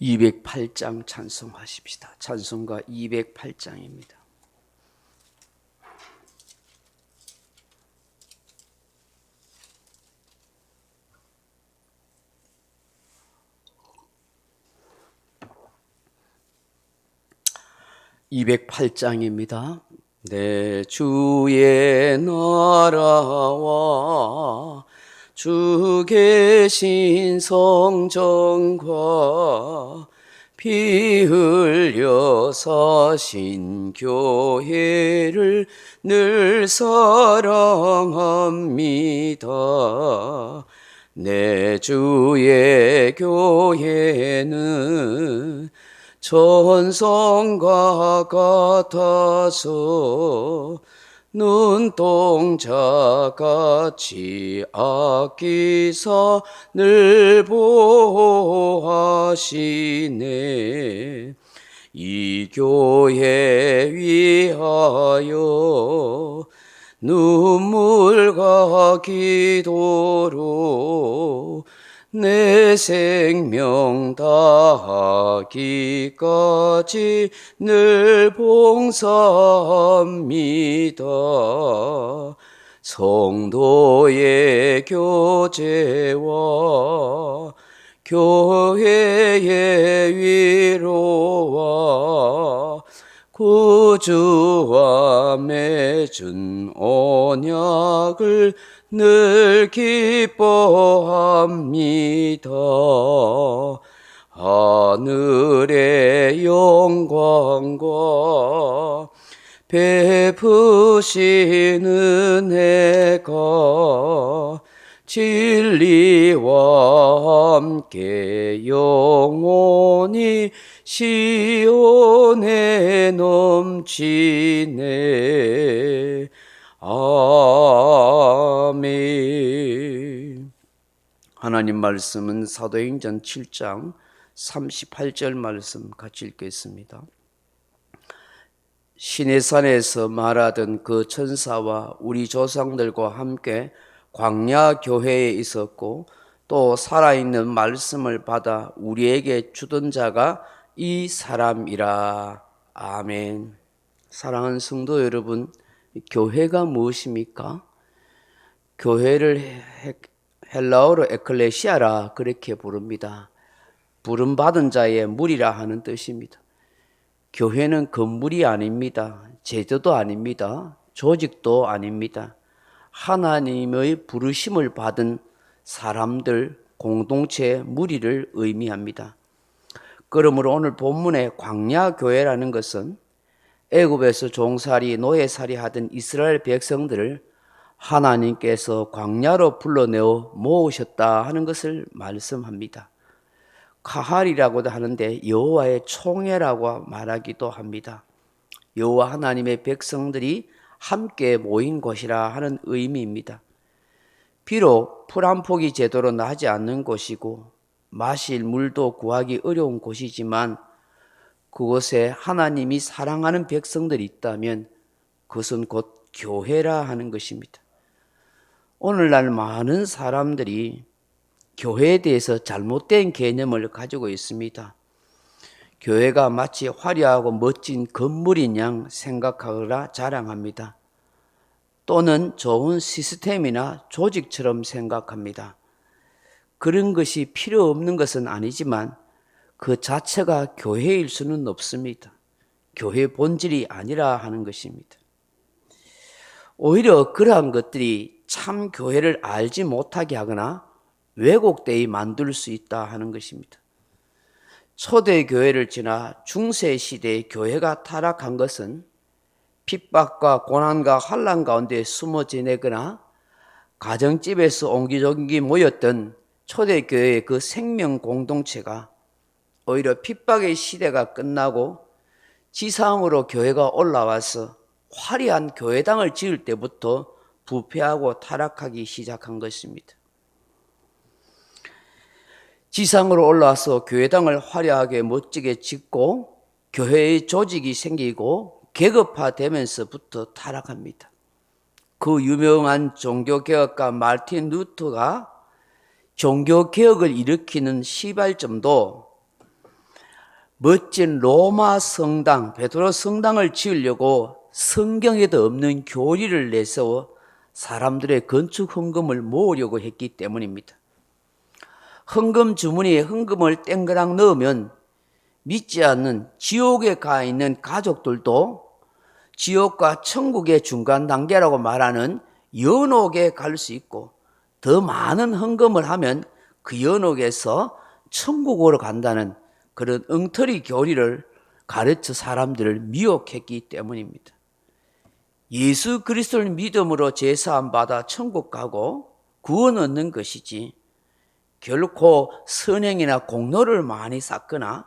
208장 찬송하십시다. 찬송가 208장입니다. (208장입니다) 내 주의 나라와 주 계신 성전과 피 흘려 사신 교회를 늘 사랑합니다. 내 주의 교회는 천성과 같아서 눈동자같이 아끼사 늘 보호하시네. 이 교회 위하여 눈물과 기도로 내 생명 다하기까지 늘 봉사합니다. 성도의 교제와 교회의 위로와 구주와 맺은 언약을 늘 기뻐합니다. 하늘의 영광과 베푸신 은혜가 진리와 함께 영원히 시온에 넘치네. 아멘. 하나님 말씀은 사도행전 7장 38절 말씀 같이 읽겠습니다. 시내산에서 말하던 그 천사와 우리 조상들과 함께 광야 교회에 있었고 또 살아있는 말씀을 받아 우리에게 주던 자가 이 사람이라. 아멘. 사랑하는 성도 여러분, 교회가 무엇입니까? 교회를 헬라어로 에클레시아라 그렇게 부릅니다. 부름받은 자의 무리라 하는 뜻입니다. 교회는 건물이 아닙니다. 제도도 아닙니다. 조직도 아닙니다. 하나님의 부르심을 받은 사람들, 공동체, 무리를 의미합니다. 그러므로 오늘 본문의 광야교회라는 것은 애굽에서 종살이, 노예살이 하던 이스라엘 백성들을 하나님께서 광야로 불러내어 모으셨다 하는 것을 말씀합니다. 카할이라고도 하는데 여호와의 총회라고 말하기도 합니다. 여호와 하나님의 백성들이 함께 모인 곳이라 하는 의미입니다. 비록 풀 한 포기 제대로 나지 않는 곳이고 마실 물도 구하기 어려운 곳이지만 그곳에 하나님이 사랑하는 백성들이 있다면 그것은 곧 교회라 하는 것입니다. 오늘날 많은 사람들이 교회에 대해서 잘못된 개념을 가지고 있습니다. 교회가 마치 화려하고 멋진 건물인 양 생각하거나 자랑합니다. 또는 좋은 시스템이나 조직처럼 생각합니다. 그런 것이 필요 없는 것은 아니지만 그 자체가 교회일 수는 없습니다. 교회 본질이 아니라 하는 것입니다. 오히려 그러한 것들이 참 교회를 알지 못하게 하거나 왜곡되게 만들 수 있다 하는 것입니다. 초대교회를 지나 중세시대의 교회가 타락한 것은 핍박과 고난과 환난 가운데 숨어 지내거나 가정집에서 옹기종기 모였던 초대교회의 그 생명 공동체가 오히려 핍박의 시대가 끝나고 지상으로 교회가 올라와서 화려한 교회당을 지을 때부터 부패하고 타락하기 시작한 것입니다. 지상으로 올라와서 교회당을 화려하게 멋지게 짓고 교회의 조직이 생기고 계급화되면서부터 타락합니다. 그 유명한 종교개혁가 마르틴 루터가 종교개혁을 일으키는 시발점도 멋진 로마 성당, 베드로 성당을 지으려고 성경에도 없는 교리를 내세워 사람들의 건축 헌금을 모으려고 했기 때문입니다. 헌금 주머니에 헌금을 땡그랑 넣으면 믿지 않는 지옥에 가 있는 가족들도 지옥과 천국의 중간 단계라고 말하는 연옥에 갈 수 있고, 더 많은 헌금을 하면 그 연옥에서 천국으로 간다는 그런 엉터리 교리를 가르쳐 사람들을 미혹했기 때문입니다. 예수 그리스도를 믿음으로 제사함 받아 천국 가고 구원 얻는 것이지, 결코 선행이나 공로를 많이 쌓거나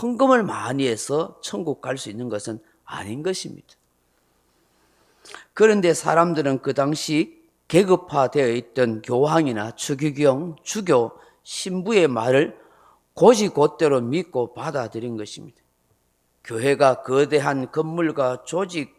헌금을 많이 해서 천국 갈 수 있는 것은 아닌 것입니다. 그런데 사람들은 그 당시 계급화되어 있던 교황이나 추기경, 주교, 신부의 말을 곧이곧대로 믿고 받아들인 것입니다. 교회가 거대한 건물과 조직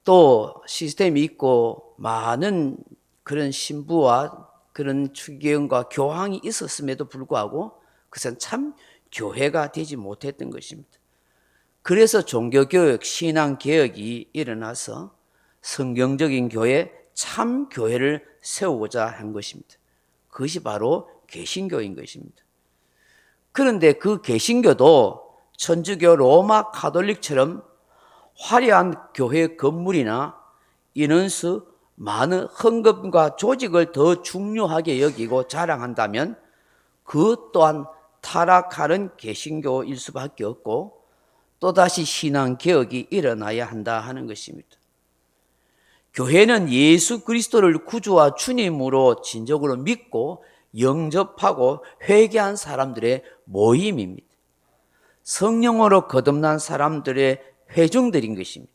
또 시스템이 있고 많은 그런 신부와 그런 추기경과 교황이 있었음에도 불구하고 그것은 참 교회가 되지 못했던 것입니다. 그래서 종교개혁, 신앙개혁이 일어나서 성경적인 교회, 참 교회를 세우고자 한 것입니다. 그것이 바로 개신교인 것입니다. 그런데 그 개신교도 천주교 로마 가톨릭처럼 화려한 교회 건물이나 인원수, 많은 헌금과 조직을 더 중요하게 여기고 자랑한다면 그 또한 타락하는 개신교일 수밖에 없고 또다시 신앙개혁이 일어나야 한다 하는 것입니다. 교회는 예수 그리스도를 구주와 주님으로 진정으로 믿고 영접하고 회개한 사람들의 모임입니다. 성령으로 거듭난 사람들의 회중들인 것입니다.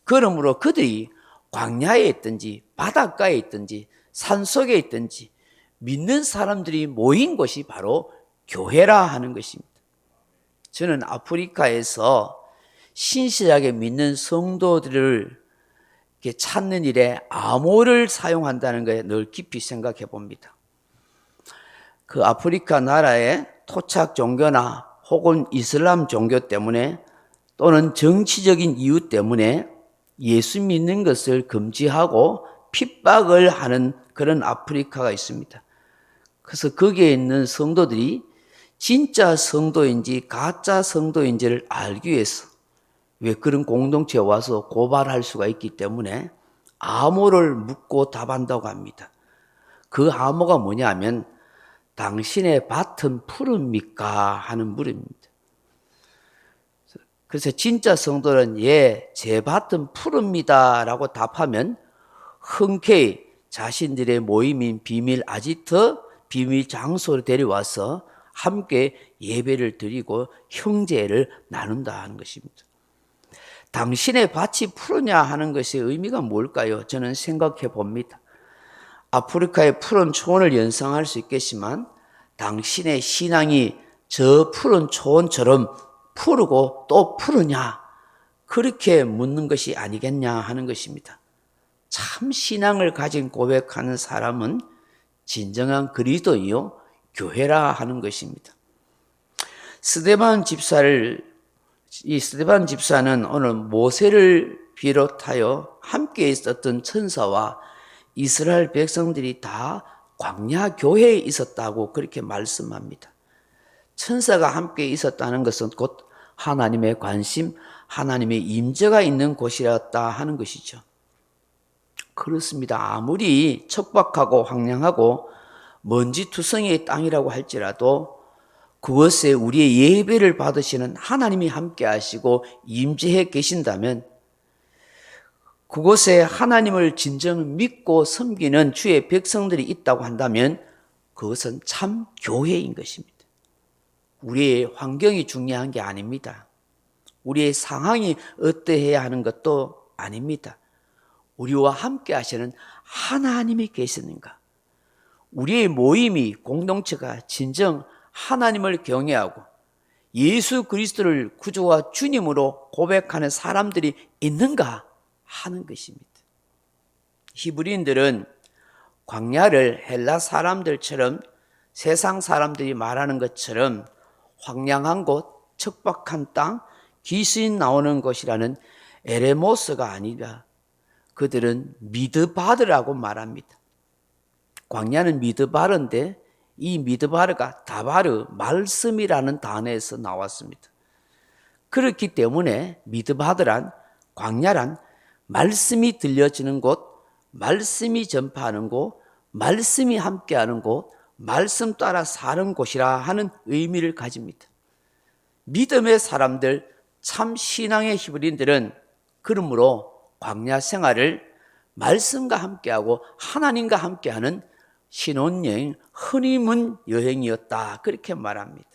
그러므로 그들이 광야에 있든지 바닷가에 있든지 산속에 있든지 믿는 사람들이 모인 곳이 바로 교회라 하는 것입니다. 저는 아프리카에서 신실하게 믿는 성도들을 찾는 일에 암호를 사용한다는 것에 늘 깊이 생각해 봅니다. 그 아프리카 나라의 토착 종교나 혹은 이슬람 종교 때문에 또는 정치적인 이유 때문에 예수 믿는 것을 금지하고 핍박을 하는 그런 아프리카가 있습니다. 그래서 거기에 있는 성도들이 진짜 성도인지 가짜 성도인지를 알기 위해서 왜 그런 공동체에 와서 고발할 수가 있기 때문에 암호를 묻고 답한다고 합니다. 그 암호가 뭐냐면 당신의 밭은 푸릅니까? 하는 물음입니다. 그래서 진짜 성도는 예, 제 밭은 푸릅니다 라고 답하면 흔쾌히 자신들의 모임인 비밀 아지트, 비밀 장소로 데려와서 함께 예배를 드리고 형제를 나눈다 하는 것입니다. 당신의 밭이 푸르냐 하는 것의 의미가 뭘까요? 저는 생각해 봅니다. 아프리카의 푸른 초원을 연상할 수 있겠지만 당신의 신앙이 저 푸른 초원처럼 푸르고 또 푸르냐? 그렇게 묻는 것이 아니겠냐 하는 것입니다. 참 신앙을 가진 고백하는 사람은 진정한 그리스도이요 교회라 하는 것입니다. 스데반 집사는 오늘 모세를 비롯하여 함께 있었던 천사와 이스라엘 백성들이 다 광야 교회에 있었다고 그렇게 말씀합니다. 천사가 함께 있었다는 것은 곧 하나님의 관심, 하나님의 임재가 있는 곳이었다 하는 것이죠. 그렇습니다. 아무리 척박하고 황량하고 먼지투성이의 땅이라고 할지라도 그것에 우리의 예배를 받으시는 하나님이 함께 하시고 임재해 계신다면 그곳에 하나님을 진정 믿고 섬기는 주의 백성들이 있다고 한다면 그것은 참 교회인 것입니다. 우리의 환경이 중요한 게 아닙니다. 우리의 상황이 어떠해야 하는 것도 아닙니다. 우리와 함께 하시는 하나님이 계시는가? 우리의 모임이 공동체가 진정 하나님을 경외하고 예수 그리스도를 구주와 주님으로 고백하는 사람들이 있는가 하는 것입니다. 히브리인들은 광야를 헬라 사람들처럼 세상 사람들이 말하는 것처럼 황량한 곳, 척박한 땅, 귀신 나오는 곳이라는 에레모스가 아니라 그들은 미드바르라고 말합니다. 광야는 미드바르인데 이 미드바르가 다바르, 말씀이라는 단어에서 나왔습니다. 그렇기 때문에 미드바르란, 광야란 말씀이 들려지는 곳, 말씀이 전파하는 곳, 말씀이 함께하는 곳, 말씀 따라 사는 곳이라 하는 의미를 가집니다. 믿음의 사람들, 참 신앙의 히브리인들은 그러므로 광야 생활을 말씀과 함께하고 하나님과 함께하는 신혼여행, 허니문 여행이었다, 그렇게 말합니다.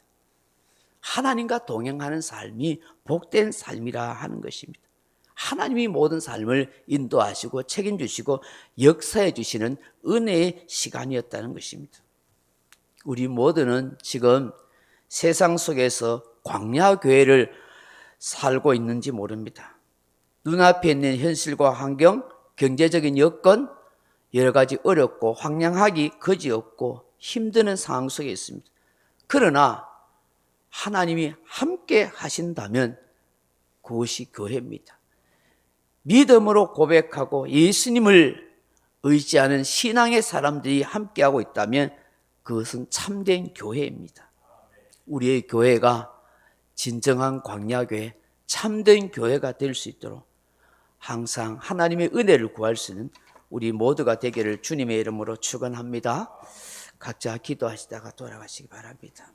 하나님과 동행하는 삶이 복된 삶이라 하는 것입니다. 하나님이 모든 삶을 인도하시고 책임주시고 역사해 주시는 은혜의 시간이었다는 것입니다. 우리 모두는 지금 세상 속에서 광야 교회를 살고 있는지 모릅니다. 눈앞에 있는 현실과 환경, 경제적인 여건, 여러 가지 어렵고 황량하기 그지없고 힘드는 상황 속에 있습니다. 그러나 하나님이 함께 하신다면 그것이 교회입니다. 믿음으로 고백하고 예수님을 의지하는 신앙의 사람들이 함께하고 있다면 그것은 참된 교회입니다. 우리의 교회가 진정한 광야교회, 참된 교회가 될 수 있도록 항상 하나님의 은혜를 구할 수 있는 우리 모두가 되기를 주님의 이름으로 축원합니다. 각자 기도하시다가 돌아가시기 바랍니다.